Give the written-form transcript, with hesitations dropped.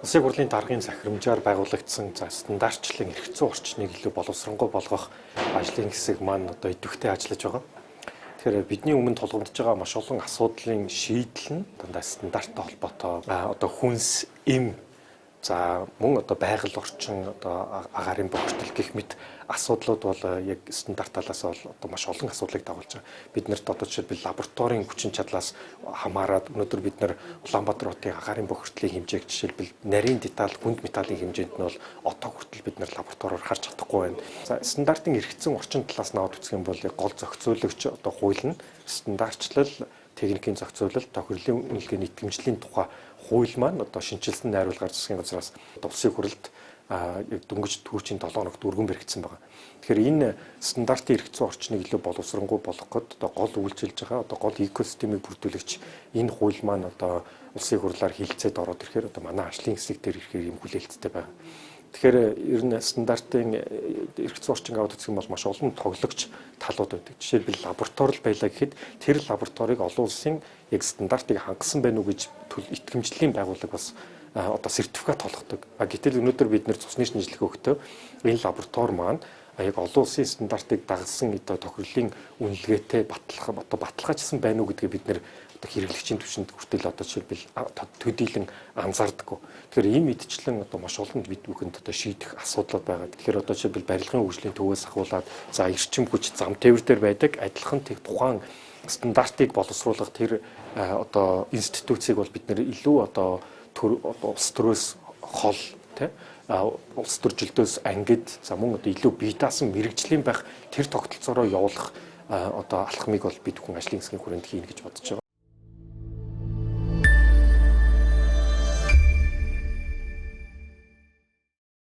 Улсын хурлын даргын захирамжаар байгуулагдсан стандартчлалын эрх зүйн орчныг илүү боловсронгуй болгох ажлын хэсэг маань одоо идэвхтэй ажиллаж байгаа. Тэгэхээр бидний өмнө тулгамдж байгаа маш олон асуудлын шийдэл нь дандаа стандарттай холбоотой одоо хүнс эм за мөн одоо байгаль орчин одоо агаарын бохирдол гэх мэт асуудлууд бол яг стандарт талаас бол одоо маш олон асуудлыг дагуулж байгаа. Бид нарт одоо жишээлбэл лабораторийн хүчин чадлаас хамаарат өнөөдөр бид нар Улаанбаатар хотын агаарын бохирдлын хэмжээг жишээлбэл нарийн деталь, хүнд металлын хэмжээнд нь бол одоо хүртэл бид нар лабораториор харж чадахгүй байна. За стандартын эргэцэн орчин талаас нь аваад үзэх юм бол гол зохицуулагч одоо хууль нь стандартчлал, техникийн зохицуулалт, тохирлын үнэлгээний итгэмжлийн тухай хууль маань одоо шинжилсэн найруулгаар засгийн газраас улсын хурлд яг дөнгөж түүчийн 7 хоногт өргөн баригдсан байгаа. Тэгэхээр энэ стандартын эрх зүйн орчныг илүү боловсронгуй болгоход одоо гол үйлчилж байгаа одоо гол экосистемийг бүрдүүлэгч энэ хууль маань одоо улсын хурлаар хилцээд ороод ирэхээр одоо манай ажлын хэсэг дээр ирэхээр юм хүлээлттэй байна. Тэгэхээр ер нь стандартын эрх зүйн орчин аваад үзэх юм бол маш олон тоглогч талууд байдаг. Жишээлбэл лаборатори байлаа гэхэд тэр лабораторийг олон улсын яг стандартыг хангасан байна уу гэж итгэмжлэлийн байгууллага бас одоо сертификат олгодог. Гэтэл өнөөдөр бид нэр цусны шинжилгээ өгөхдөө энэ лаборатори маань яг олон улсын стандартыг дагсан одоо тохирлын үнэлгээтэй баталгаажсан байна уу гэдгийг бид нэр одоо хэрэглэгчийн түвшинд хүртэл одоо жишээлбэл төдийлөн анзаардаггүй. Тэгэхээр ийм мэдчлэн одоо маш олон бид бүхэнд одоо шийдэх асуудлууд байгаа. Тэгэхээр одоо жишээлбэл барилгын хөгжлийн төвөөс ахуулаад за эрчим хүч зам тээвэр дээр байдаг адилхан тэг тухайн стандартыг боловсруулах тэр одоо институцийг бол бид нэр илүү одоо улс төрөөс хол тий улс төржилтөөс ангид за мөн одоо илүү бие даасан мэрэгжлийн байх тэр тогтолцоороо явуулах одоо алхмыг бол бид хүн ажлын хэсгийн хүрээнд хийнэ гэж бодож байгаа.